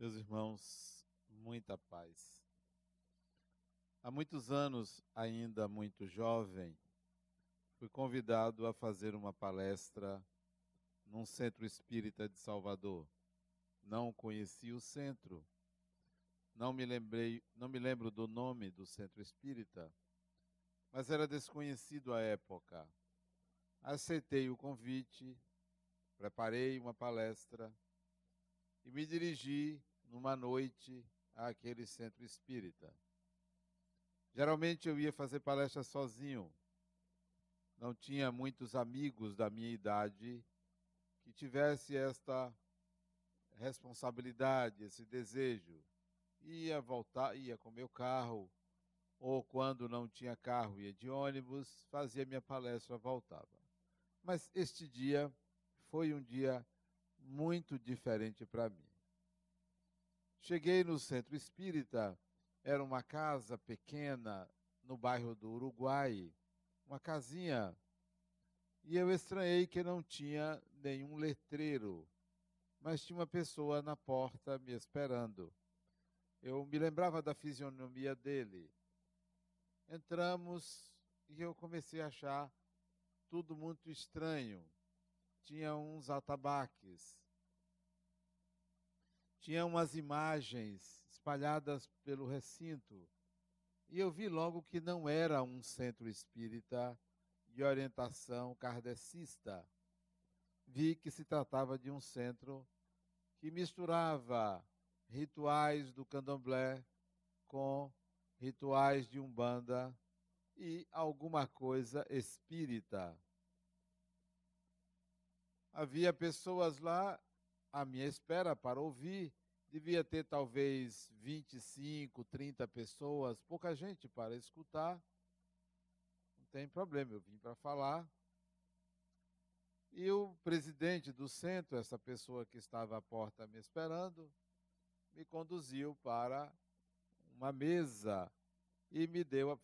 Meus irmãos, muita paz. Há muitos anos, ainda muito jovem, fui convidado a fazer uma palestra num centro espírita de Salvador. Não conheci o centro, não me lembro do nome do centro espírita, mas era desconhecido à época. Aceitei o convite, preparei uma palestra e me dirigi numa noite àquele centro espírita. Geralmente eu ia fazer palestra sozinho. Não tinha muitos amigos da minha idade que tivesse esta responsabilidade, esse desejo. Ia voltar, ia com meu carro, ou quando não tinha carro, ia de ônibus, fazia minha palestra, voltava. Mas este dia foi um dia muito diferente para mim. Cheguei no centro espírita, era uma casa pequena no bairro do Uruguai, uma casinha, e eu estranhei que não tinha nenhum letreiro, mas tinha uma pessoa na porta me esperando. Eu me lembrava da fisionomia dele. Entramos e eu comecei a achar tudo muito estranho. Tinha uns atabaques, tinha umas imagens espalhadas pelo recinto, e eu vi logo que não era um centro espírita de orientação kardecista. Vi que se tratava de um centro que misturava rituais do candomblé com rituais de umbanda e alguma coisa espírita. Havia pessoas lá à minha espera para ouvir. Devia ter talvez 25, 30 pessoas, pouca gente para escutar. Não tem problema, eu vim para falar. E o presidente do centro, essa pessoa que estava à porta me esperando, me conduziu para uma mesa e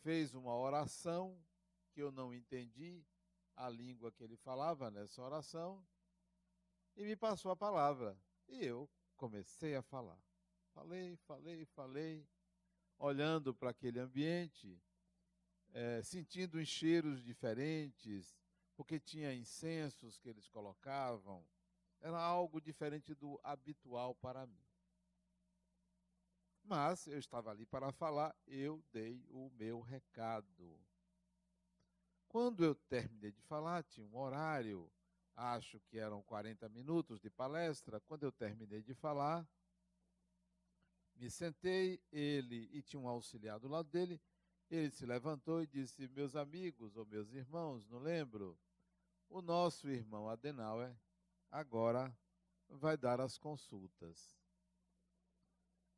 fez uma oração que eu não entendi a língua que ele falava nessa oração e me passou a palavra. E eu comecei a falar. Falei, olhando para aquele ambiente, sentindo uns cheiros diferentes, porque tinha incensos que eles colocavam. Era algo diferente do habitual para mim. Mas eu estava ali para falar, eu dei o meu recado. Quando eu terminei de falar, tinha um horário, acho que eram 40 minutos de palestra. Quando eu terminei de falar, me sentei, e tinha um auxiliar do lado dele. Ele se levantou e disse: meus amigos ou meus irmãos, não lembro, o nosso irmão Adenauer agora vai dar as consultas.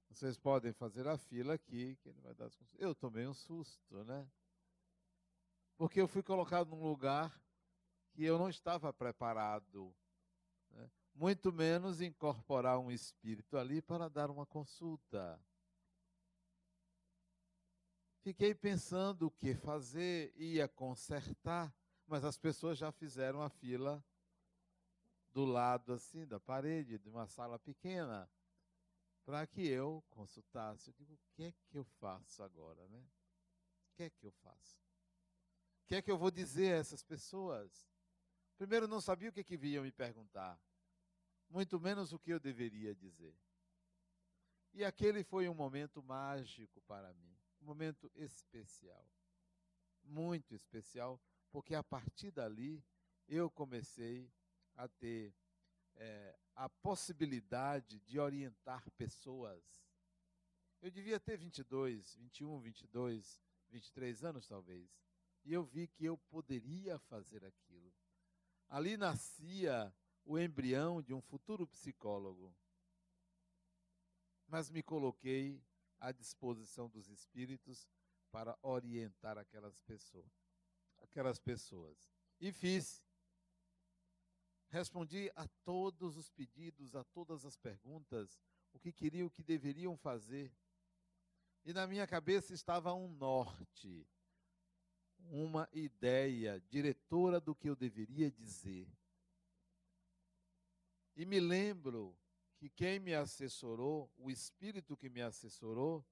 Vocês podem fazer a fila aqui, que ele vai dar as consultas. Eu tomei um susto, né? Porque eu fui colocado num lugar que eu não estava preparado, né? Muito menos incorporar um espírito ali para dar uma consulta. Fiquei pensando o que fazer, ia consertar, mas as pessoas já fizeram a fila do lado assim da parede, de uma sala pequena, para que eu consultasse. Eu digo, o que é que eu faço agora, né? O que é que eu faço? O que é que eu vou dizer a essas pessoas? Primeiro, não sabia o que vinham me perguntar, muito menos o que eu deveria dizer. E aquele foi um momento mágico para mim, um momento especial, muito especial, porque a partir dali eu comecei a ter a possibilidade de orientar pessoas. Eu devia ter 22, 21, 22, 23 anos talvez, e eu vi que eu poderia fazer aquilo. Ali nascia o embrião de um futuro psicólogo. Mas me coloquei à disposição dos espíritos para orientar aquelas pessoas. E fiz. Respondi a todos os pedidos, a todas as perguntas, o que queriam, o que deveriam fazer. E na minha cabeça estava um norte, uma ideia diretora do que eu deveria dizer. E me lembro que quem me assessorou, o espírito que me assessorou,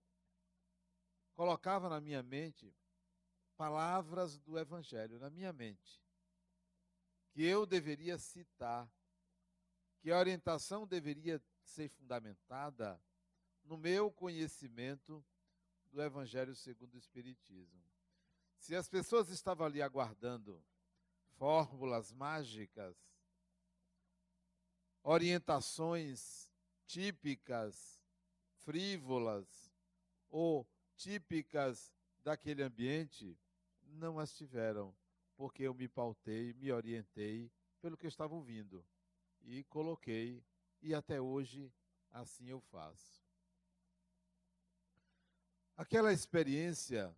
colocava na minha mente palavras do Evangelho, na minha mente, que eu deveria citar, que a orientação deveria ser fundamentada no meu conhecimento do Evangelho segundo o Espiritismo. Se as pessoas estavam ali aguardando fórmulas mágicas, orientações típicas, frívolas ou típicas daquele ambiente, não as tiveram, porque eu me pautei, me orientei pelo que eu estava ouvindo e coloquei, e até hoje assim eu faço. Aquela experiência,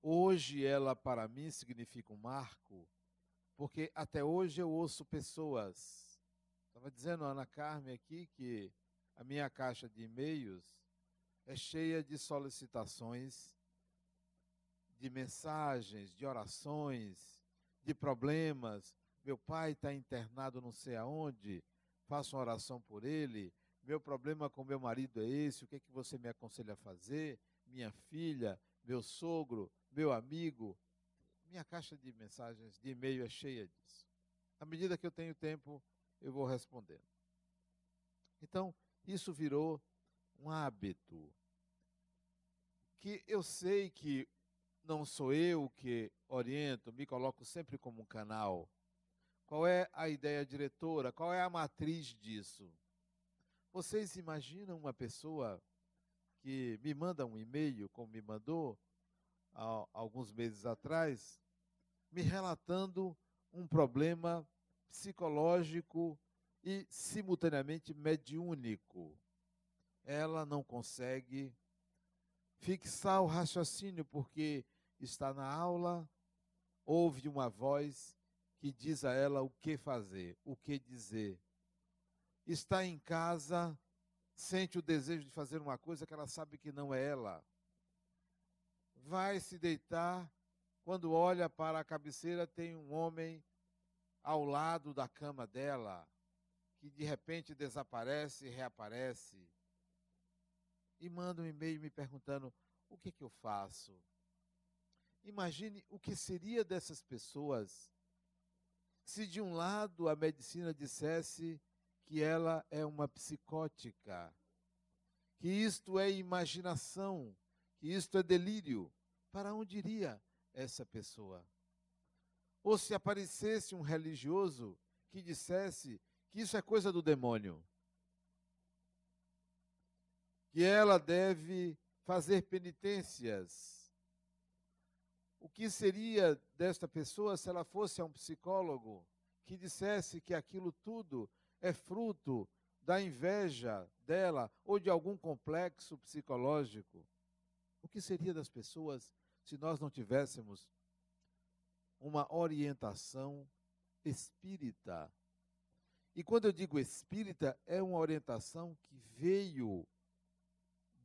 hoje ela para mim significa um marco, porque até hoje eu ouço pessoas. Estava dizendo a Ana Carmen aqui que a minha caixa de e-mails é cheia de solicitações, de mensagens, de orações, de problemas. Meu pai está internado não sei aonde, faço uma oração por ele. Meu problema com meu marido é esse, o que é que você me aconselha a fazer? Minha filha, meu sogro, meu amigo. Minha caixa de mensagens, de e-mail é cheia disso. À medida que eu tenho tempo, eu vou respondendo. Então, isso virou um hábito, que eu sei que não sou eu que oriento, me coloco sempre como um canal. Qual é a ideia diretora? Qual é a matriz disso? Vocês imaginam uma pessoa que me manda um e-mail, como me mandou há alguns meses atrás, me relatando um problema psicológico e, simultaneamente, mediúnico. Ela não consegue fixar o raciocínio, porque está na aula, ouve uma voz que diz a ela o que fazer, o que dizer. Está em casa, sente o desejo de fazer uma coisa que ela sabe que não é ela. Vai se deitar, quando olha para a cabeceira, tem um homem ao lado da cama dela, que de repente desaparece e reaparece. E manda um e-mail me perguntando, o que eu faço? Imagine o que seria dessas pessoas se de um lado a medicina dissesse que ela é uma psicótica, que isto é imaginação, que isto é delírio. Para onde iria essa pessoa? Ou se aparecesse um religioso que dissesse que isso é coisa do demônio, que ela deve fazer penitências. O que seria desta pessoa se ela fosse a um psicólogo que dissesse que aquilo tudo é fruto da inveja dela ou de algum complexo psicológico? O que seria das pessoas se nós não tivéssemos uma orientação espírita? E quando eu digo espírita, é uma orientação que veio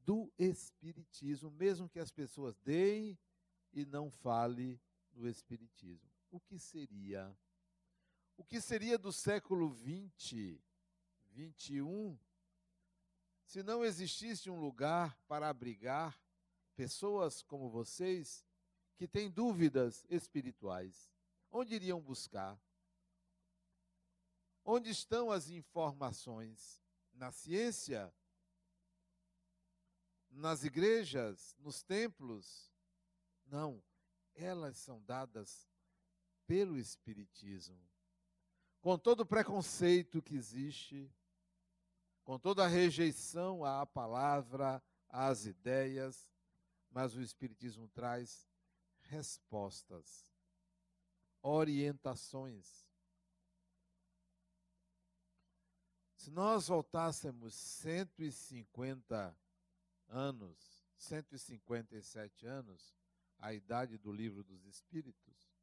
do espiritismo, mesmo que as pessoas deem e não fale do espiritismo. O que seria? O que seria do século 20, 21, se não existisse um lugar para abrigar pessoas como vocês que têm dúvidas espirituais? Onde iriam buscar? Onde estão as informações? Na ciência? Nas igrejas? Nos templos? Não, elas são dadas pelo Espiritismo. Com todo o preconceito que existe, com toda a rejeição à palavra, às ideias, mas o Espiritismo traz respostas, orientações. Se nós voltássemos 150 anos, 157 anos, a idade do Livro dos Espíritos,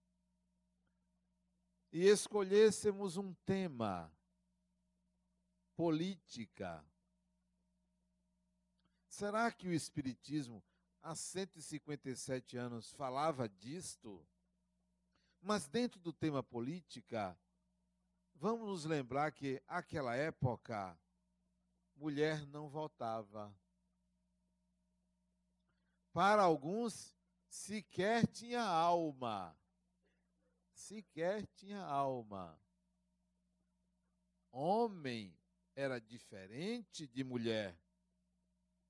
e escolhêssemos um tema, política, será que o Espiritismo, há 157 anos, falava disto? Mas dentro do tema política, Vamos nos lembrar que, naquela época, mulher não votava. Para alguns, sequer tinha alma. Sequer tinha alma. Homem era diferente de mulher.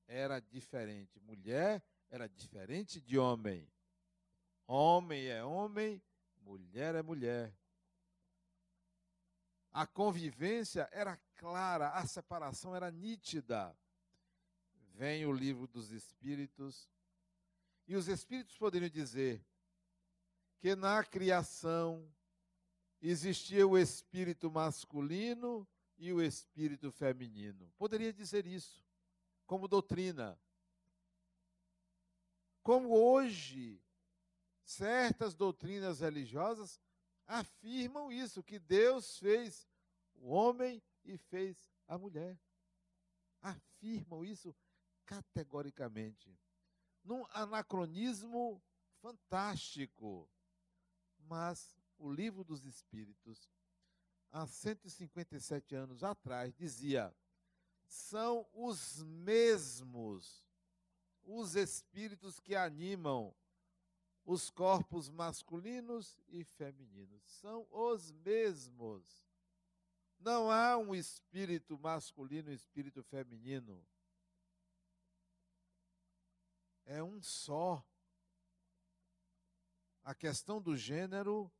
Era diferente. Mulher era diferente de homem. Homem é homem, mulher é mulher. A convivência era clara, a separação era nítida. Vem o livro dos Espíritos, e os Espíritos poderiam dizer que na criação existia o espírito masculino e o espírito feminino. Poderia dizer isso, como doutrina. Como hoje, certas doutrinas religiosas afirmam isso, que Deus fez o homem e fez a mulher. Afirmam isso categoricamente. Num anacronismo fantástico. Mas o Livro dos Espíritos, há 157 anos atrás, dizia: são os mesmos os espíritos que animam os corpos masculinos e femininos. São os mesmos. Não há um espírito masculino e um espírito feminino. É um só. A questão do gênero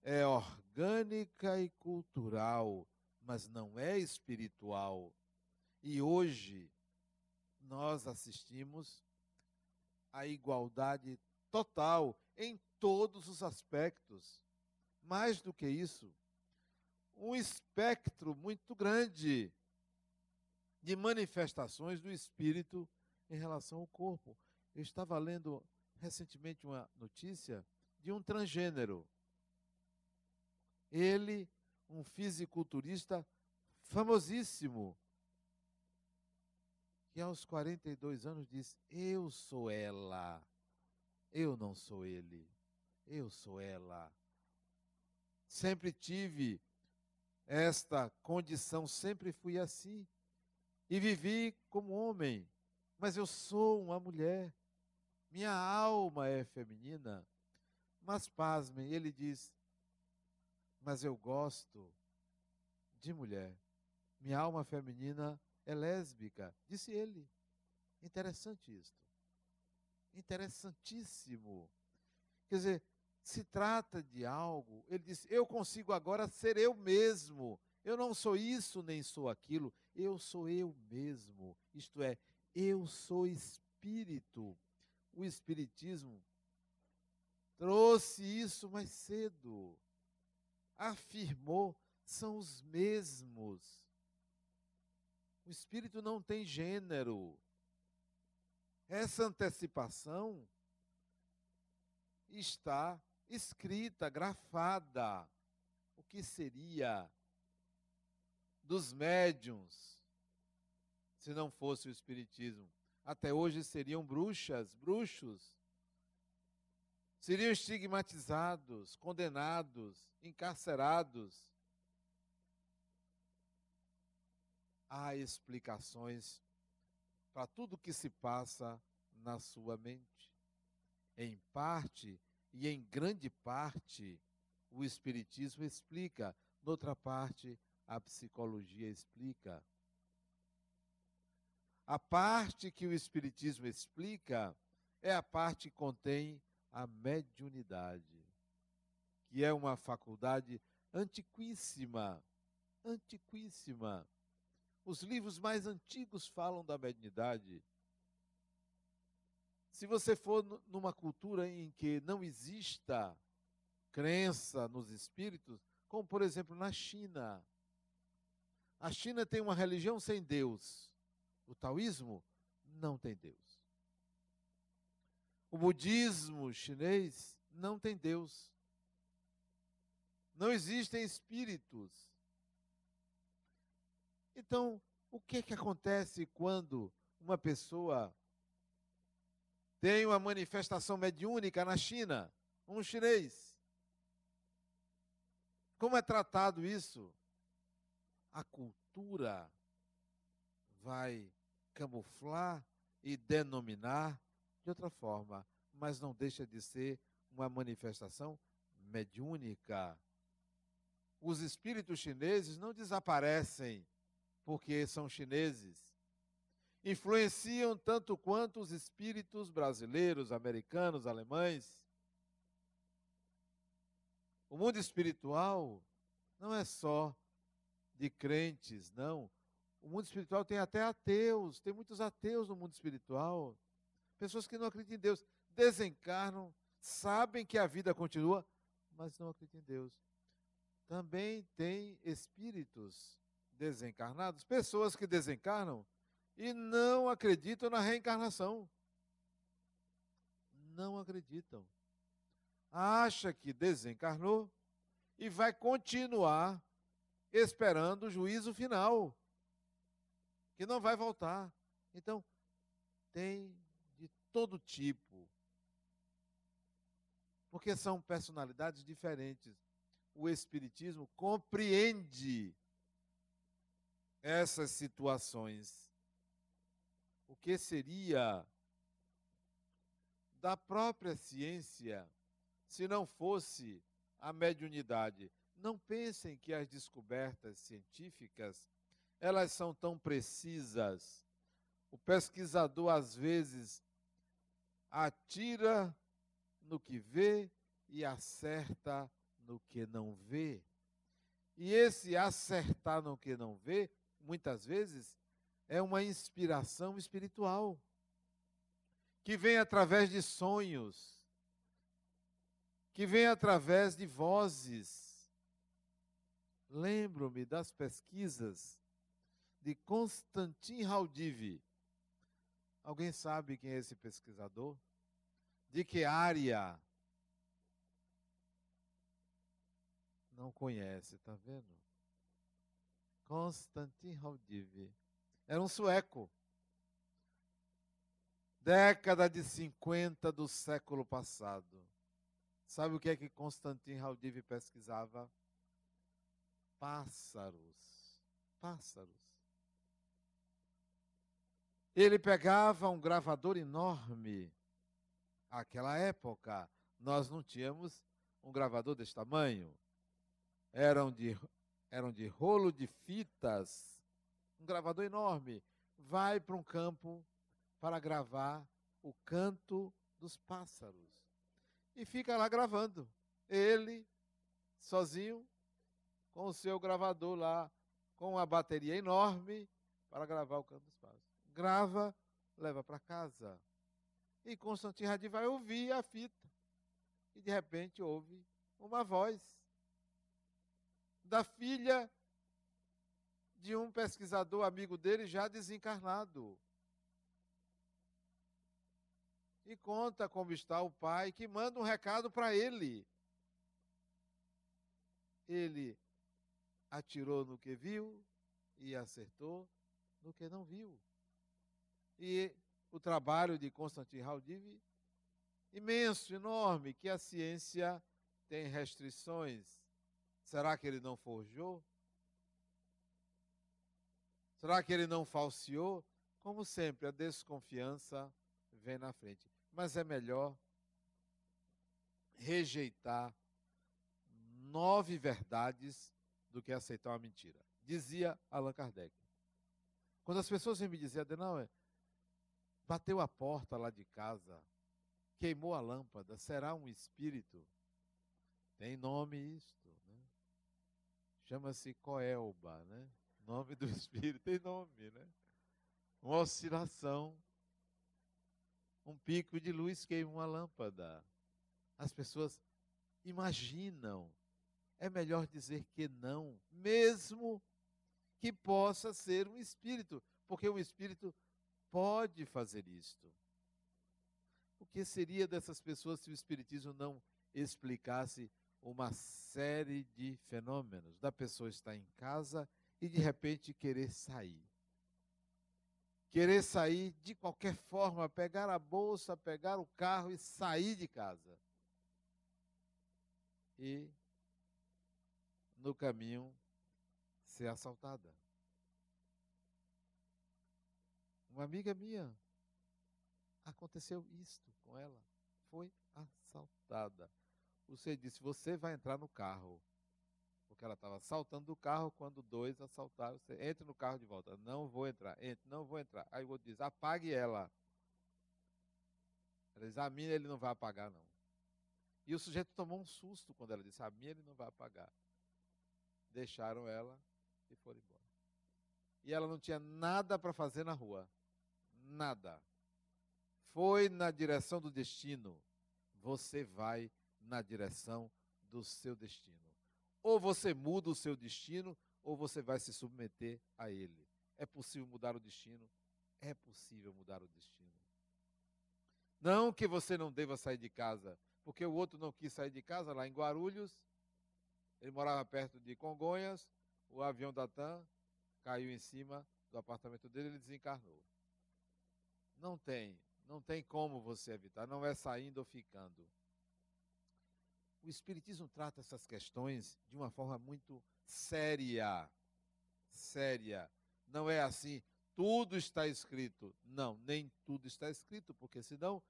é orgânica e cultural, mas não é espiritual. E hoje nós assistimos à igualdade total em todos os aspectos. Mais do que isso, um espectro muito grande de manifestações do espírito em relação ao corpo. Eu estava lendo recentemente uma notícia de um transgênero. Ele, um fisiculturista famosíssimo, que aos 42 anos disse: eu sou ela, eu não sou ele, eu sou ela. Sempre tive esta condição, sempre fui assim, e vivi como homem, mas eu sou uma mulher, minha alma é feminina. Mas pasmem, ele diz: mas eu gosto de mulher, minha alma feminina é lésbica, disse ele. Interessante isto. Interessantíssimo. Quer dizer, se trata de algo, ele disse: eu consigo agora ser eu mesmo. Eu não sou isso nem sou aquilo, eu sou eu mesmo. Isto é, eu sou espírito. O espiritismo trouxe isso mais cedo. Afirmou, são os mesmos. O espírito não tem gênero. Essa antecipação está escrita, grafada. O que seria dos médiuns se não fosse o espiritismo? Até hoje seriam bruxas, bruxos. Seriam estigmatizados, condenados, encarcerados. Há explicações para tudo o que se passa na sua mente. Em parte, e em grande parte, o Espiritismo explica. Noutra parte, a psicologia explica. A parte que o Espiritismo explica é a parte que contém a mediunidade, que é uma faculdade antiquíssima, antiquíssima. Os livros mais antigos falam da mediunidade. Se você for numa cultura em que não exista crença nos espíritos, como por exemplo na China. A China tem uma religião sem Deus. O taoísmo não tem Deus. O budismo chinês não tem Deus. Não existem espíritos. Então, o que acontece quando uma pessoa tem uma manifestação mediúnica na China? Um chinês. Como é tratado isso? a cultura vai camuflar e denominar de outra forma, mas não deixa de ser uma manifestação mediúnica. Os espíritos chineses não desaparecem porque são chineses. Influenciam tanto quanto os espíritos brasileiros, americanos, alemães. O mundo espiritual não é só de crentes, não. O mundo espiritual tem até ateus, tem muitos ateus no mundo espiritual. Pessoas que não acreditam em Deus, desencarnam, sabem que a vida continua, mas não acreditam em Deus. Também tem espíritos desencarnados, pessoas que desencarnam e não acreditam na reencarnação. Não acreditam. Acha que desencarnou e vai continuar esperando o juízo final, que não vai voltar. Então, tem de todo tipo, porque são personalidades diferentes. O Espiritismo compreende essas situações. O que seria da própria ciência se não fosse a mediunidade? Não pensem que as descobertas científicas, elas são tão precisas. O pesquisador, às vezes, atira no que vê e acerta no que não vê. E esse acertar no que não vê, muitas vezes, é uma inspiração espiritual, que vem através de sonhos, que vem através de vozes. Lembro-me das pesquisas de Konstantin Raudive. Alguém sabe quem é esse pesquisador? De que área? Não conhece, está vendo? Konstantin Raudive. Era um sueco. Década de 50 do século passado. Sabe o que é que Konstantin Raudive pesquisava? Pássaros. Pássaros. Ele pegava um gravador enorme. Naquela época, nós não tínhamos um gravador desse tamanho. Eram de rolo de fitas, um gravador enorme. Vai para um campo para gravar o canto dos pássaros. E fica lá gravando. Ele, sozinho, com o seu gravador lá, com uma bateria enorme, para gravar o canto dos pássaros. Grava, leva para casa. E Konstantin Raudive vai ouvir a fita. E, de repente, ouve uma voz da filha de um pesquisador amigo dele já desencarnado. E conta como está o pai, que manda um recado para ele. Ele atirou no que viu e acertou no que não viu. E o trabalho de Konstantin Raudive, imenso, enorme, que a ciência tem restrições. Será que ele não forjou? Será que ele não falseou? Como sempre, a desconfiança vem na frente. Mas é melhor rejeitar 9 verdades do que aceitar uma mentira. Dizia Allan Kardec. Quando as pessoas vêm me dizer, Adenauer, bateu a porta lá de casa, queimou a lâmpada, será um espírito? Tem nome isto, né? Chama-se Coelba, né? Nome do espírito tem nome, né? Uma oscilação, um pico de luz queima uma lâmpada. As pessoas imaginam. É melhor dizer que não, mesmo que possa ser um espírito, porque o espírito pode fazer isto. O que seria dessas pessoas se o espiritismo não explicasse uma série de fenômenos? Da pessoa estar em casa e de repente querer sair. Querer sair de qualquer forma, pegar a bolsa, pegar o carro e sair de casa. E no caminho ser assaltada. Uma amiga minha, aconteceu isto com ela. Foi assaltada. O Senhor disse, você vai entrar no carro. Porque ela estava saltando do carro quando dois assaltaram. Você entra no carro de volta. Não vou entrar. Entre, não vou entrar. Aí o outro diz, apague ela. Ela diz, a minha ele não vai apagar, não. E o sujeito tomou um susto quando ela disse, a minha ele não vai apagar. Deixaram ela e foram embora. E ela não tinha nada para fazer na rua. Nada. Foi na direção do destino. Você vai na direção do seu destino. Ou você muda o seu destino, ou você vai se submeter a ele. É possível mudar o destino? É possível mudar o destino. Não que você não deva sair de casa, porque o outro não quis sair de casa, lá em Guarulhos, ele morava perto de Congonhas, o avião da TAM caiu em cima do apartamento dele e ele desencarnou. Não tem como você evitar, não é saindo ou ficando. O Espiritismo trata essas questões de uma forma muito séria. Séria. Não é assim, tudo está escrito. Não, nem tudo está escrito, porque senão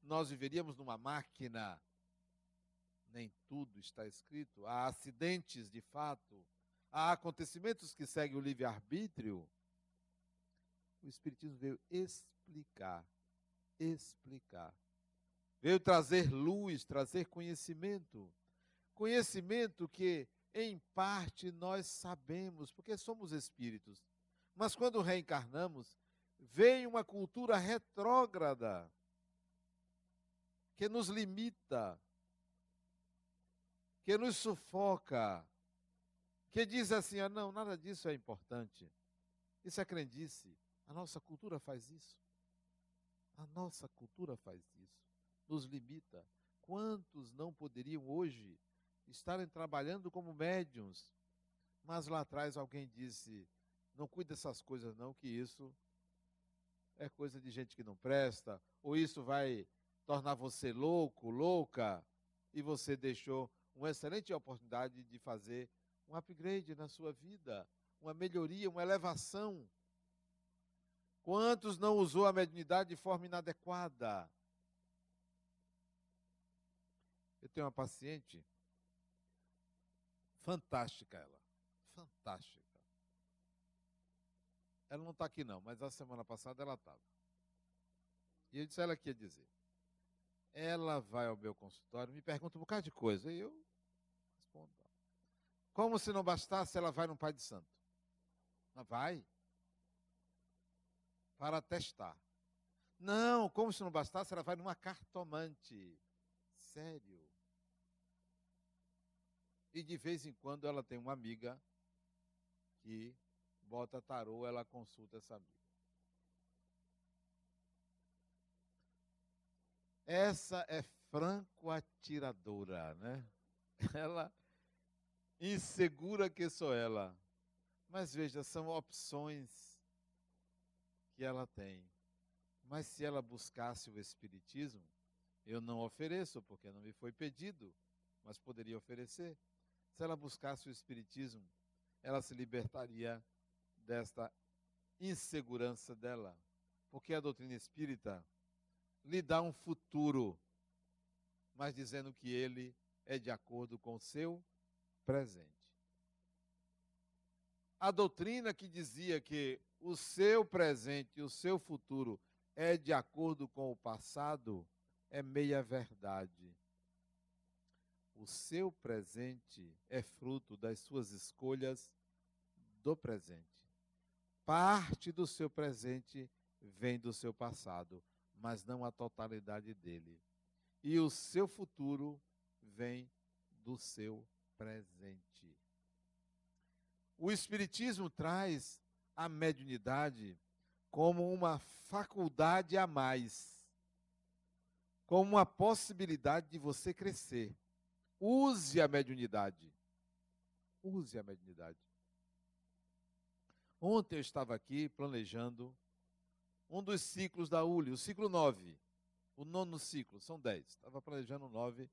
nós viveríamos numa máquina. Nem tudo está escrito. Há acidentes de fato, há acontecimentos que seguem o livre-arbítrio. O Espiritismo veio explicar. Veio trazer luz, trazer conhecimento. Conhecimento que, em parte, nós sabemos, porque somos espíritos. Mas quando reencarnamos, vem uma cultura retrógrada, que nos limita, que nos sufoca, que diz assim, não, nada disso é importante. Isso é crendice. A nossa cultura faz isso. A nossa cultura faz isso. Nos limita. Quantos não poderiam hoje estarem trabalhando como médiuns? Mas lá atrás alguém disse, não cuide dessas coisas não, que isso é coisa de gente que não presta, ou isso vai tornar você louco, louca, e você deixou uma excelente oportunidade de fazer um upgrade na sua vida, uma melhoria, uma elevação. Quantos não usou a mediunidade de forma inadequada? Eu tenho uma paciente, fantástica ela, fantástica. Ela não está aqui não, mas a semana passada ela estava. E eu disse a ela que ia dizer. Ela vai ao meu consultório, me pergunta um bocado de coisa, e eu respondo. Como se não bastasse, ela vai num pai de santo. Ela vai para testar. Não, como se não bastasse, ela vai numa cartomante. Sério. E de vez em quando ela tem uma amiga que bota tarô, ela consulta essa amiga. Essa é franco atiradora, né? Ela, insegura que sou ela. Mas veja, são opções que ela tem. Mas se ela buscasse o Espiritismo, eu não ofereço, porque não me foi pedido, mas poderia oferecer. Se ela buscasse o Espiritismo, ela se libertaria desta insegurança dela. Porque a doutrina espírita lhe dá um futuro, mas dizendo que ele é de acordo com o seu presente. A doutrina que dizia que o seu presente e o seu futuro é de acordo com o passado é meia verdade. O seu presente é fruto das suas escolhas do presente. Parte do seu presente vem do seu passado, mas não a totalidade dele. E o seu futuro vem do seu presente. O Espiritismo traz a mediunidade como uma faculdade a mais, como uma possibilidade de você crescer. Use a mediunidade. Use a mediunidade. Ontem eu estava aqui planejando um dos ciclos da ULI, o ciclo 9, o 9º ciclo, são 10. Estava planejando 9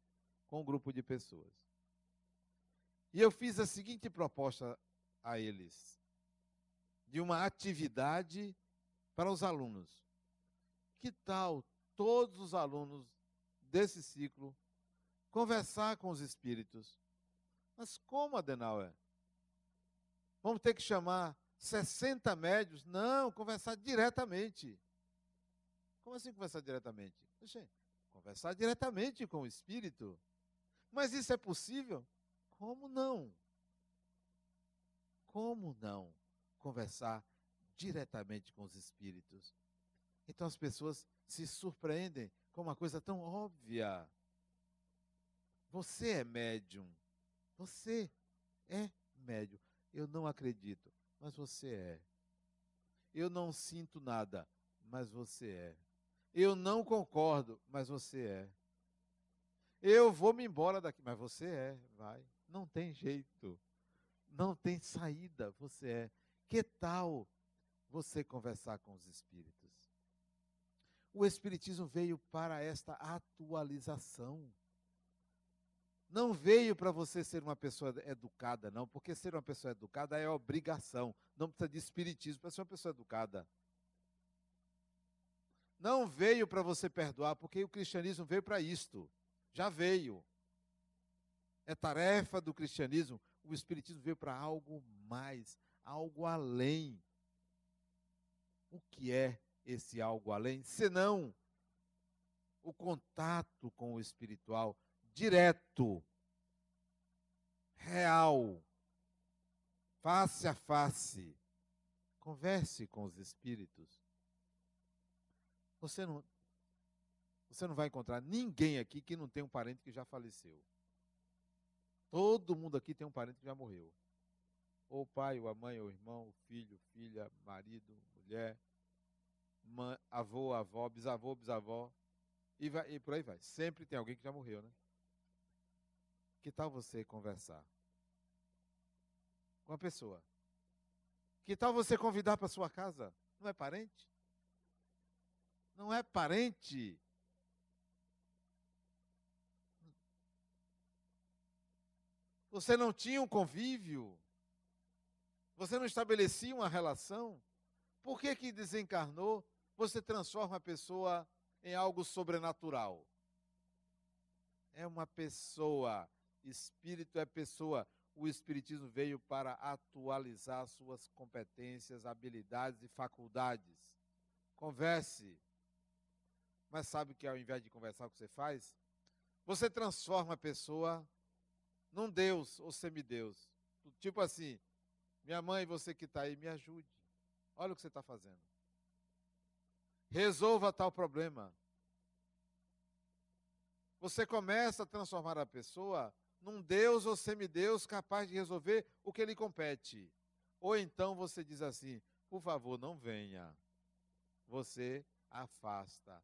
com um grupo de pessoas. E eu fiz a seguinte proposta a eles, de uma atividade para os alunos. Que tal todos os alunos desse ciclo conversar com os espíritos? Mas como, Adenauer? Vamos ter que chamar 60 médios? Não, conversar diretamente. Como assim conversar diretamente? Poxa, conversar diretamente com o espírito. Mas isso é possível? Como não? Como não conversar diretamente com os espíritos? Então as pessoas se surpreendem com uma coisa tão óbvia. Você é médium. Você é médium. Eu não acredito, mas você é. Eu não sinto nada, mas você é. Eu não concordo, mas você é. Eu vou me embora daqui, mas você é, vai. Não tem jeito. Não tem saída, você é. Que tal você conversar com os espíritos? O espiritismo veio para esta atualização. Não veio para você ser uma pessoa educada, não, porque ser uma pessoa educada é obrigação. Não precisa de espiritismo para ser uma pessoa educada. Não veio para você perdoar, porque o cristianismo veio para isto. Já veio. É tarefa do cristianismo. O espiritismo veio para algo mais, algo além. O que é esse algo além? Senão o contato com o espiritual direto, real, face a face. Converse com os espíritos. Você não vai encontrar ninguém aqui que não tenha um parente que já faleceu. Todo mundo aqui tem um parente que já morreu. Ou o pai, ou a mãe, ou o irmão, o filho, filha, marido, mulher, mãe, avô, avó, bisavô, bisavó, e por aí vai. Sempre tem alguém que já morreu, né? Que tal você conversar com a pessoa? Que tal você convidar para sua casa? Não é parente? Não é parente? Você não tinha um convívio? Você não estabelecia uma relação? Por que que desencarnou? Você transforma a pessoa em algo sobrenatural. É uma pessoa. Espírito é pessoa. O espiritismo veio para atualizar suas competências, habilidades e faculdades. Converse. Mas sabe que ao invés de conversar, o que você faz? Você transforma a pessoa num Deus ou semideus. Tipo assim, minha mãe, você que está aí, me ajude. Olha o que você está fazendo. Resolva tal problema. Você começa a transformar a pessoa num Deus ou semideus capaz de resolver o que lhe compete. Ou então você diz assim, por favor, não venha. Você afasta.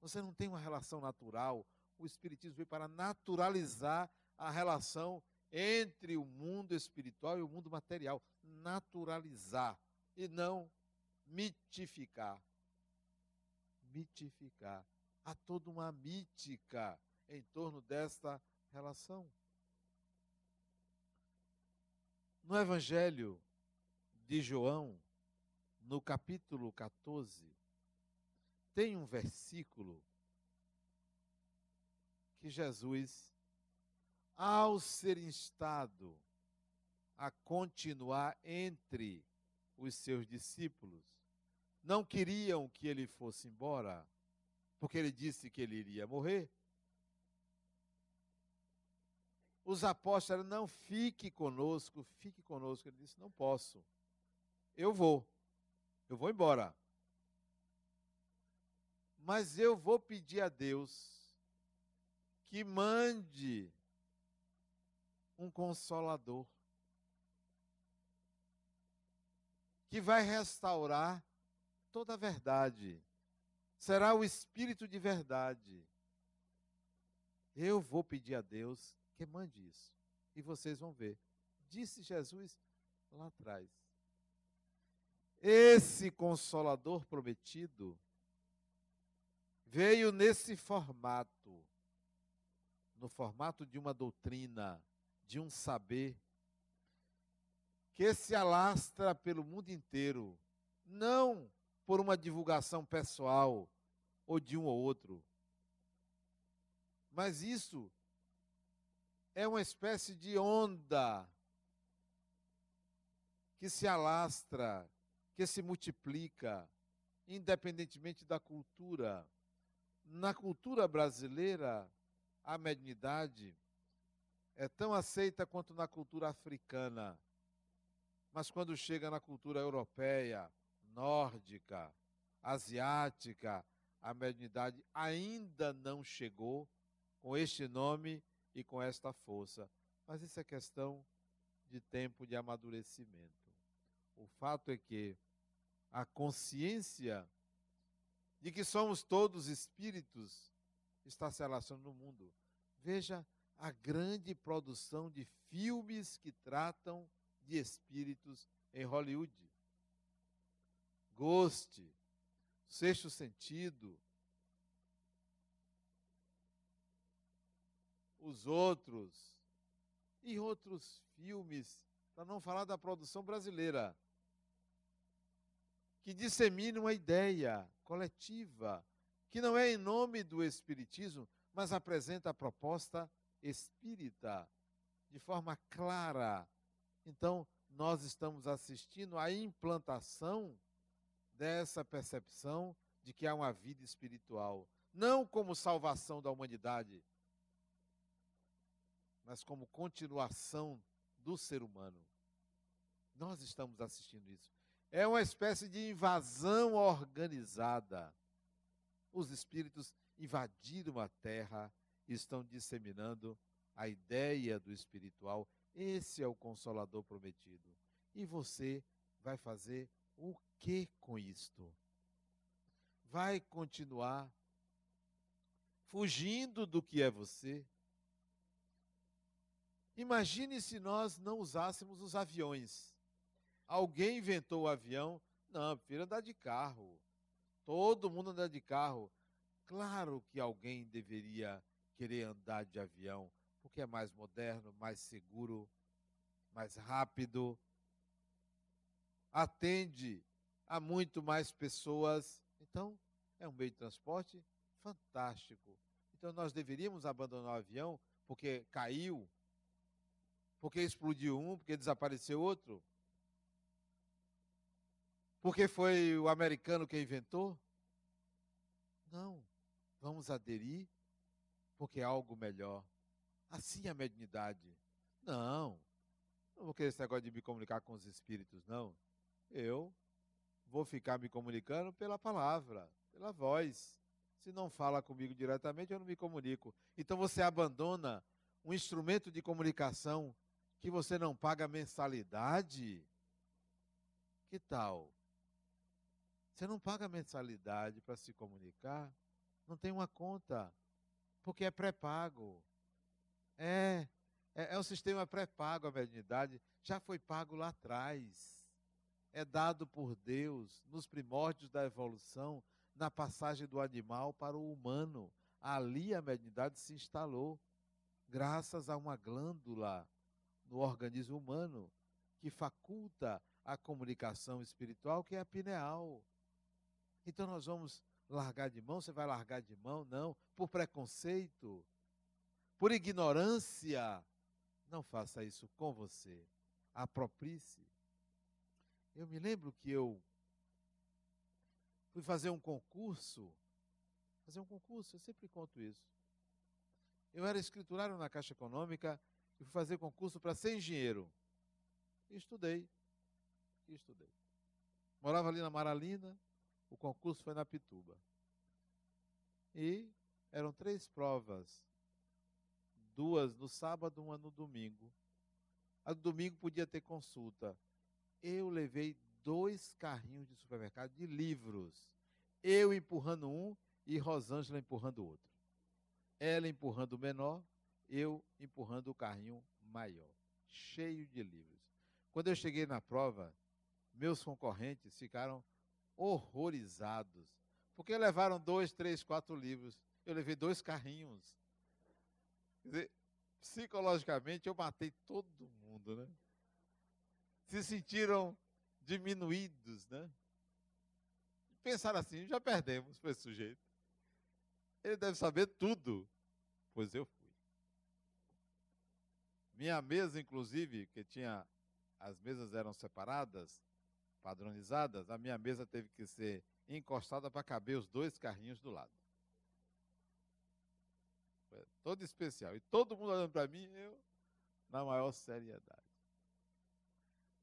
Você não tem uma relação natural. O espiritismo veio para naturalizar a relação entre o mundo espiritual e o mundo material. Naturalizar e não mitificar. Mitificar. Há toda uma mítica em torno desta relação. No Evangelho de João, no capítulo 14, tem um versículo que Jesus, ao ser instado a continuar entre os seus discípulos, não queriam que ele fosse embora, porque ele disse que ele iria morrer. Os apóstolos, não, fique conosco, fique conosco. Ele disse, não posso, eu vou embora. Mas eu vou pedir a Deus que mande um consolador, que vai restaurar toda a verdade. Será o Espírito de verdade. Eu vou pedir a Deus que mande isso. E vocês vão ver. Disse Jesus lá atrás. Esse Consolador prometido veio nesse formato, no formato de uma doutrina, de um saber, que se alastra pelo mundo inteiro, não por uma divulgação pessoal ou de um ou outro, mas isso é uma espécie de onda que se alastra, que se multiplica, independentemente da cultura. Na cultura brasileira, a mediunidade é tão aceita quanto na cultura africana. Mas quando chega na cultura europeia, nórdica, asiática, a mediunidade ainda não chegou com este nome e com esta força. Mas isso é questão de tempo de amadurecimento. O fato é que a consciência de que somos todos espíritos está se alastrando no mundo. Veja a grande produção de filmes que tratam de espíritos em Hollywood. Ghost, Sexto Sentido, Os Outros e outros filmes, para não falar da produção brasileira, que disseminam a ideia coletiva, que não é em nome do espiritismo, mas apresenta a proposta espírita de forma clara. Então, nós estamos assistindo à implantação dessa percepção de que há uma vida espiritual, não como salvação da humanidade, mas como continuação do ser humano. Nós estamos assistindo isso. É uma espécie de invasão organizada. Os espíritos invadiram a Terra e estão disseminando a ideia do espiritual. Esse é o Consolador prometido. E você vai fazer o que com isto? Vai continuar fugindo do que é você? Imagine se nós não usássemos os aviões. Alguém inventou o avião? Não, prefiro andar de carro. Todo mundo anda de carro. Claro que alguém deveria querer andar de avião, porque é mais moderno, mais seguro, mais rápido, atende a muito mais pessoas. Então, é um meio de transporte fantástico. Então, nós deveríamos abandonar o avião porque caiu, porque explodiu um, porque desapareceu outro, porque foi o americano que inventou? Não, vamos aderir porque é algo melhor. Assim é a mediunidade. Não vou querer esse negócio de me comunicar com os espíritos, não. Eu vou ficar me comunicando pela palavra, pela voz. Se não fala comigo diretamente, eu não me comunico. Então você abandona um instrumento de comunicação que você não paga mensalidade? Que tal? Você não paga mensalidade para se comunicar? Não tem uma conta, porque é pré-pago. É um sistema pré-pago, a mediunidade já foi pago lá atrás. É dado por Deus nos primórdios da evolução, na passagem do animal para o humano. Ali a mediunidade se instalou, graças a uma glândula no organismo humano que faculta a comunicação espiritual, que é a pineal. Então nós vamos largar de mão? Você vai largar de mão? Não. Por preconceito? Por ignorância? Não faça isso com você. Aproprie-se. Eu me lembro que eu fui fazer um concurso. Eu sempre conto isso. Eu era escriturário na Caixa Econômica e fui fazer concurso para ser engenheiro. E estudei. Morava ali na Maralina, o concurso foi na Pituba. E eram 3 provas. 2 no sábado, 1 no domingo. A do domingo podia ter consulta. Eu levei 2 carrinhos de supermercado de livros. Eu empurrando um e Rosângela empurrando o outro. Ela empurrando o menor, eu empurrando o carrinho maior, cheio de livros. Quando eu cheguei na prova, meus concorrentes ficaram horrorizados, porque levaram 2, 3, 4 livros. Eu levei 2 carrinhos. Quer dizer, psicologicamente eu matei todo mundo, né? se sentiram diminuídos, né? Pensaram assim, já perdemos para esse sujeito. Ele deve saber tudo, pois eu fui. Minha mesa, inclusive, que tinha, as mesas eram separadas, padronizadas, a minha mesa teve que ser encostada para caber os 2 carrinhos do lado. Foi todo especial. E todo mundo olhando para mim, eu na maior seriedade.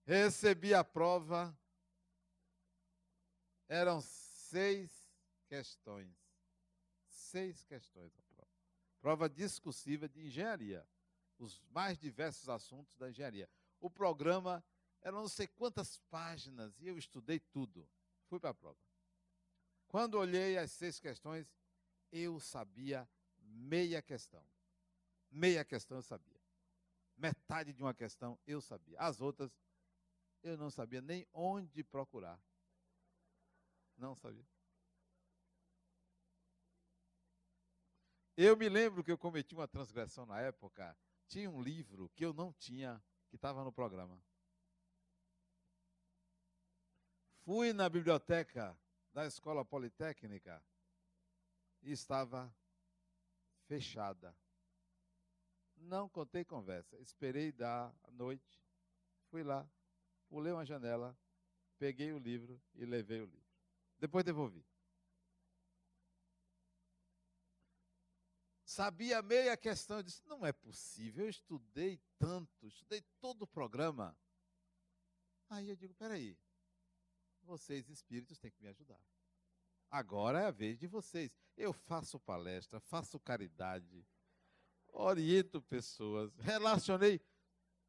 Recebi a prova, eram 6 questões. 6 questões a prova. Prova discursiva de engenharia. Os mais diversos assuntos da engenharia. O programa era não sei quantas páginas e eu estudei tudo. Fui para a prova. Quando olhei as 6 questões, eu sabia meia questão. Meia questão eu sabia. Metade de uma questão eu sabia. As outras, eu não sabia nem onde procurar. Não sabia. Eu me lembro que eu cometi uma transgressão na época. Tinha um livro que eu não tinha, que estava no programa. Fui na biblioteca da Escola Politécnica e estava fechada. Não contei conversa. Esperei dar a noite, fui lá, pulei uma janela, peguei o livro e levei o livro. Depois devolvi. Sabia meia questão, eu disse, não é possível, eu estudei tanto, estudei todo o programa. Aí eu digo, peraí, vocês espíritos têm que me ajudar. Agora é a vez de vocês. Eu faço palestra, faço caridade, oriento pessoas, relacionei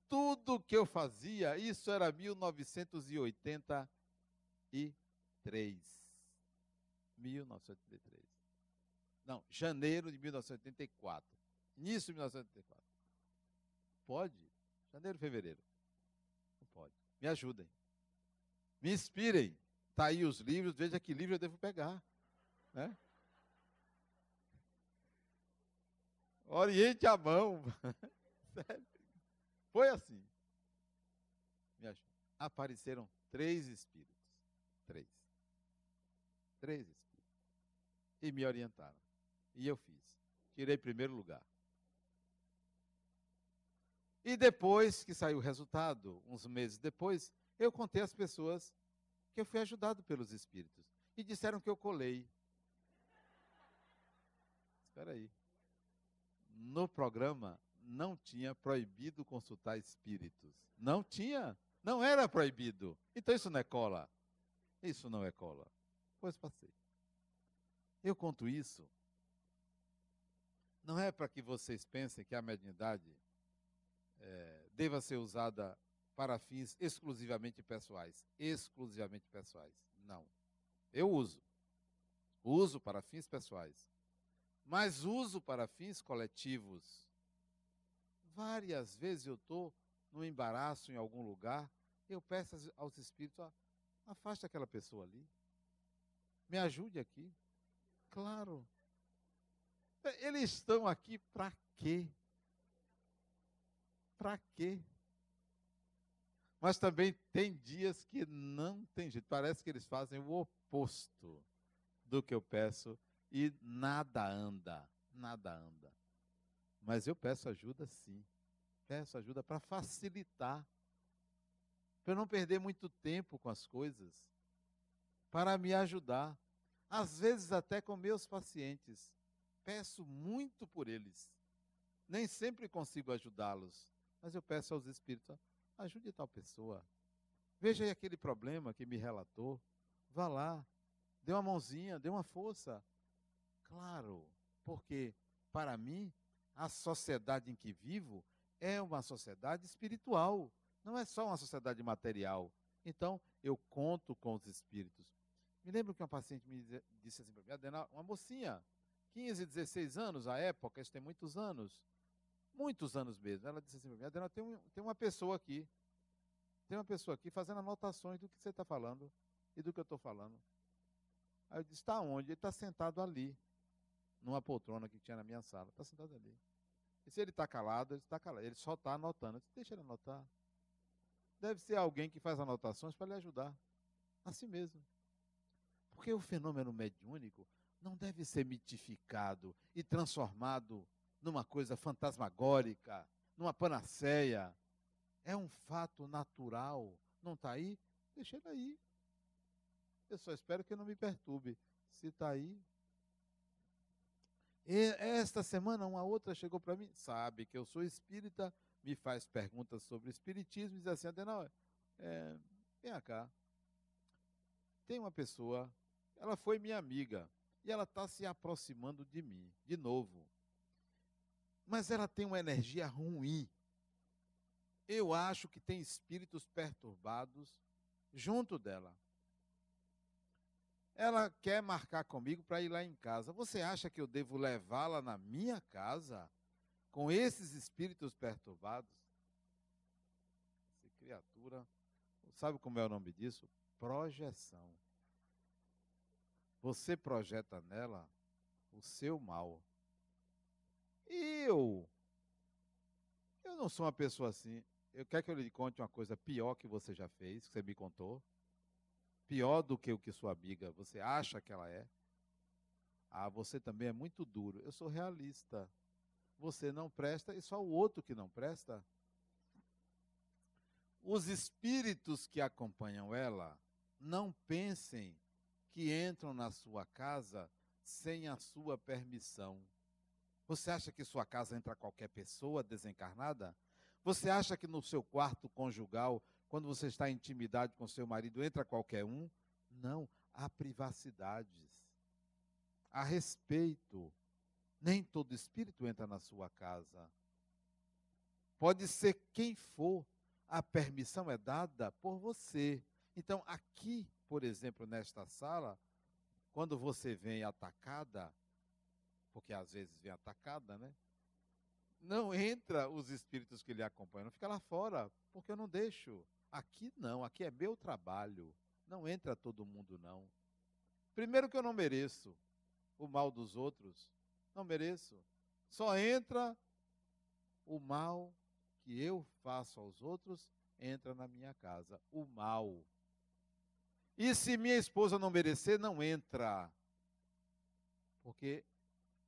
tudo que eu fazia, isso era 1983. 1983. Não, janeiro de 1984. Início de 1984. Pode? Janeiro, fevereiro. Não pode. Me ajudem. Me inspirem. Está aí os livros, veja que livro eu devo pegar. Né? Oriente a mão. Foi assim. Me ajuda. Apareceram 3 espíritos. 3 espíritos. E me orientaram. E eu fiz. Tirei primeiro lugar. E depois que saiu o resultado, uns meses depois, eu contei às pessoas que eu fui ajudado pelos espíritos. E disseram que eu colei. Espera aí. No programa não tinha proibido consultar espíritos. Não tinha. Não era proibido. Então isso não é cola. Isso não é cola. Pois passei. Eu conto isso. Não é para que vocês pensem que a mediunidade deva ser usada para fins exclusivamente pessoais. Exclusivamente pessoais. Não. Eu uso. Uso para fins pessoais. Mas uso para fins coletivos. Várias vezes eu estou no embaraço em algum lugar, eu peço aos espíritos, afaste aquela pessoa ali. Me ajude aqui. Claro. Eles estão aqui para quê? Para quê? Mas também tem dias que não tem jeito. Parece que eles fazem o oposto do que eu peço e nada anda. Nada anda. Mas eu peço ajuda sim. Peço ajuda para facilitar. Para eu não perder muito tempo com as coisas. Para me ajudar. Às vezes até com meus pacientes. Peço muito por eles. Nem sempre consigo ajudá-los. Mas eu peço aos espíritos, ajude tal pessoa. Veja aí aquele problema que me relatou. Vá lá. Dê uma mãozinha, dê uma força. Claro, porque para mim, a sociedade em que vivo é uma sociedade espiritual. Não é só uma sociedade material. Então, eu conto com os espíritos. Me lembro que uma paciente me disse assim para mim, Adenal, uma mocinha, 15, 16 anos, à época, isso tem muitos anos mesmo. Ela disse assim para mim, Adenal, tem uma pessoa aqui. Tem uma pessoa aqui fazendo anotações do que você está falando e do que eu estou falando. Aí eu disse, está onde? Ele está sentado ali, numa poltrona que tinha na minha sala. Está sentado ali. E se ele está calado, ele está calado. Ele só está anotando. Eu disse, deixa ele anotar. deve ser alguém que faz anotações para lhe ajudar. Assim mesmo. Porque o fenômeno mediúnico não deve ser mitificado e transformado numa coisa fantasmagórica, numa panaceia. É um fato natural. Não está aí? Deixa ele aí. Eu só espero que não me perturbe. Se está aí. E esta semana, uma outra chegou para mim, sabe que eu sou espírita, me faz perguntas sobre espiritismo e diz assim: Adenauer, vem cá. Tem uma pessoa, ela foi minha amiga, e ela está se aproximando de mim, de novo. Mas ela tem uma energia ruim. Eu acho que tem espíritos perturbados junto dela. Ela quer marcar comigo para ir lá em casa. Você acha que eu devo levá-la na minha casa com esses espíritos perturbados? Essa criatura, sabe como é o nome disso? Projeção. Você projeta nela o seu mal. E eu não sou uma pessoa assim. Eu quero que eu lhe conte uma coisa pior que você já fez, que você me contou. Pior do que o que sua amiga, você acha que ela é? Ah, você também é muito duro. Eu sou realista. Você não presta e só o outro que não presta. Os espíritos que acompanham ela, não pensem que entram na sua casa sem a sua permissão. Você acha que sua casa entra qualquer pessoa desencarnada? Você acha que no seu quarto conjugal, quando você está em intimidade com seu marido, entra qualquer um? Não, há privacidades, há respeito. Nem todo espírito entra na sua casa. Pode ser quem for, a permissão é dada por você. Então, aqui, por exemplo, nesta sala, quando você vem atacada, porque às vezes vem atacada, né? Não entra os espíritos que lhe acompanham, fica lá fora, porque eu não deixo. Aqui não, aqui é meu trabalho. Não entra todo mundo, não. Primeiro que eu não mereço o mal dos outros. Não mereço. Só entra o mal que eu faço aos outros, entra na minha casa. O mal. E se minha esposa não merecer, não entra. Porque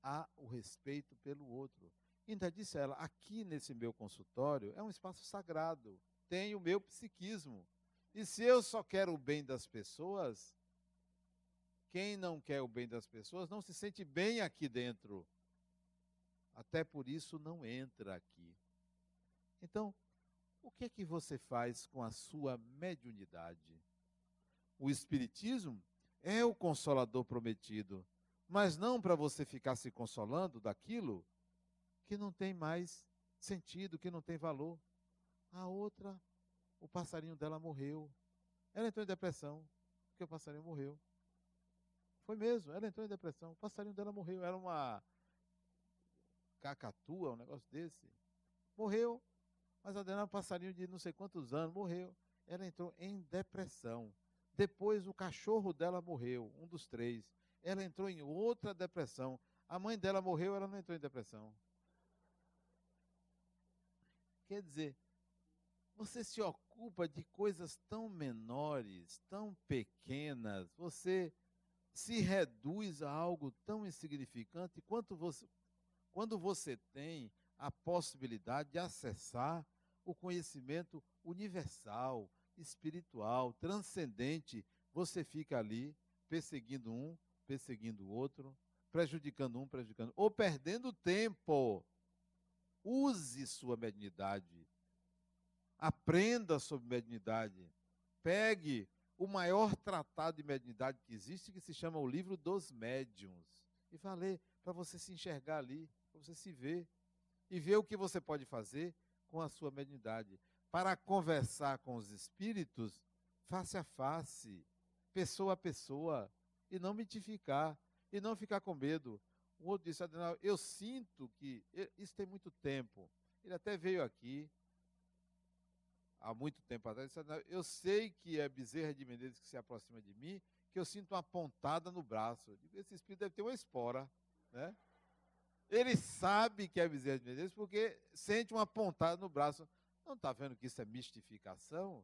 há o respeito pelo outro. Ainda disse ela, aqui nesse meu consultório é um espaço sagrado, tem o meu psiquismo. E se eu só quero o bem das pessoas, quem não quer o bem das pessoas não se sente bem aqui dentro. Até por isso não entra aqui. Então, o que é que você faz com a sua mediunidade? O espiritismo é o consolador prometido, mas não para você ficar se consolando daquilo que não tem mais sentido, que não tem valor. A outra, o passarinho dela morreu. Ela entrou em depressão, porque o passarinho morreu. Foi mesmo, ela entrou em depressão, o passarinho dela morreu. Era uma cacatua, um negócio desse. Morreu, mas a dela era um passarinho de não sei quantos anos, morreu. Ela entrou em depressão. Depois o cachorro dela morreu, um dos 3. Ela entrou em outra depressão. A mãe dela morreu, ela não entrou em depressão. Quer dizer, você se ocupa de coisas tão menores, tão pequenas, você se reduz a algo tão insignificante quando você tem a possibilidade de acessar o conhecimento universal, espiritual, transcendente, você fica ali perseguindo um, perseguindo o outro, prejudicando um, prejudicando, ou perdendo tempo. Use sua mediunidade. Aprenda sobre mediunidade. Pegue o maior tratado de mediunidade que existe, que se chama o Livro dos Médiuns. E vá ler, para você se enxergar ali, para você se ver. E ver o que você pode fazer com a sua mediunidade. Para conversar com os espíritos, face a face, pessoa a pessoa, e não mitificar, e não ficar com medo. O outro disse, Adenauer, eu sinto que, isso tem muito tempo, ele até veio aqui, há muito tempo atrás, disse, eu sei que é Bezerra de Menezes que se aproxima de mim, que eu sinto uma pontada no braço. Eu digo, esse espírito deve ter uma espora, né? Ele sabe que é Bezerra de Menezes porque sente uma pontada no braço. Não está vendo que isso é mistificação?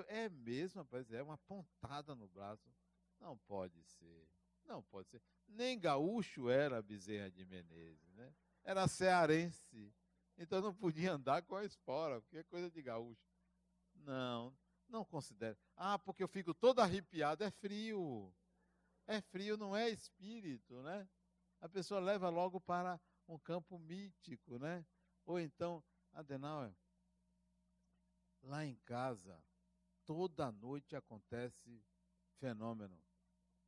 É mesmo, rapaz, é uma pontada no braço. Não pode ser, não pode ser. Nem gaúcho era Bezerra de Menezes, né? Era cearense. Então não podia andar com a espora, porque é coisa de gaúcho. Não, não considero. Ah, porque eu fico todo arrepiado, é frio. É frio, não é espírito, né? A pessoa leva logo para um campo mítico, né? Ou então, Adenauer, lá em casa, toda noite acontece fenômeno.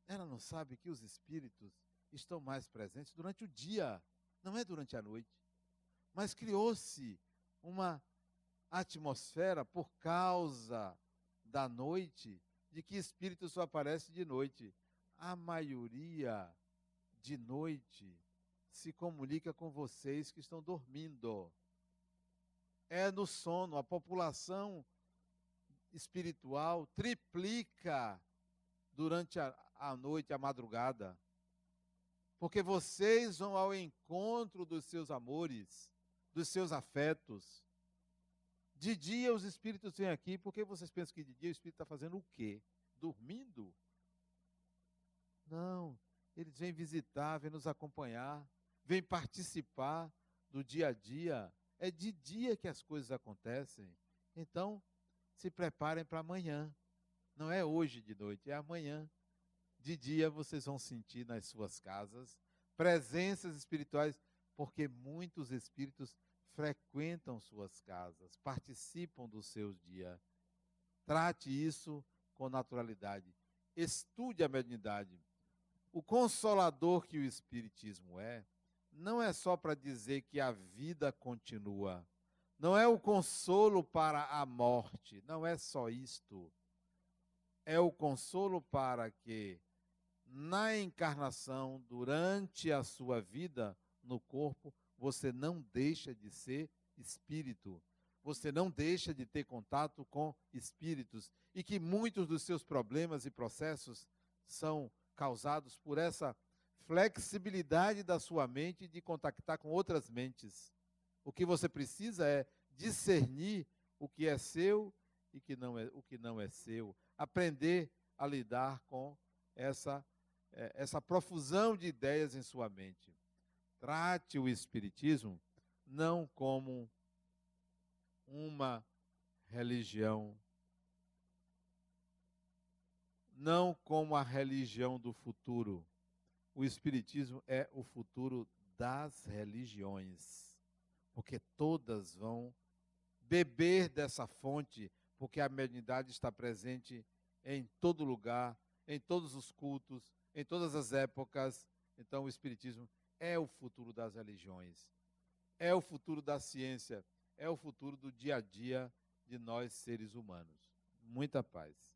Ela não sabe que os espíritos estão mais presentes durante o dia, não é durante a noite. Mas criou-se uma atmosfera por causa da noite, de que espírito só aparece de noite. A maioria de noite se comunica com vocês que estão dormindo. É no sono, a população espiritual triplica durante a noite, a madrugada. Porque vocês vão ao encontro dos seus amores, dos seus afetos. De dia os espíritos vêm aqui, porque vocês pensam que de dia o espírito está fazendo o quê? Dormindo? Não, eles vêm visitar, vêm nos acompanhar, vêm participar do dia a dia. É de dia que as coisas acontecem. Então, se preparem para amanhã. Não é hoje de noite, é amanhã. De dia vocês vão sentir nas suas casas presenças espirituais, porque muitos espíritos frequentam suas casas, participam dos seus dias. Trate isso com naturalidade. Estude a mediunidade. O consolador que o Espiritismo não é só para dizer que a vida continua. Não é o consolo para a morte, não é só isto. É o consolo para que, na encarnação, durante a sua vida no corpo, você não deixa de ser espírito. Você não deixa de ter contato com espíritos. E que muitos dos seus problemas e processos são causados por essa flexibilidade da sua mente de contactar com outras mentes. O que você precisa é discernir o que é seu e o que não é seu. Aprender a lidar com essa profusão de ideias em sua mente. Trate o Espiritismo não como uma religião, não como a religião do futuro. O Espiritismo é o futuro das religiões, porque todas vão beber dessa fonte, porque a mediunidade está presente em todo lugar, em todos os cultos, em todas as épocas. Então o Espiritismo é o futuro das religiões, é o futuro da ciência, é o futuro do dia a dia de nós seres humanos. Muita paz.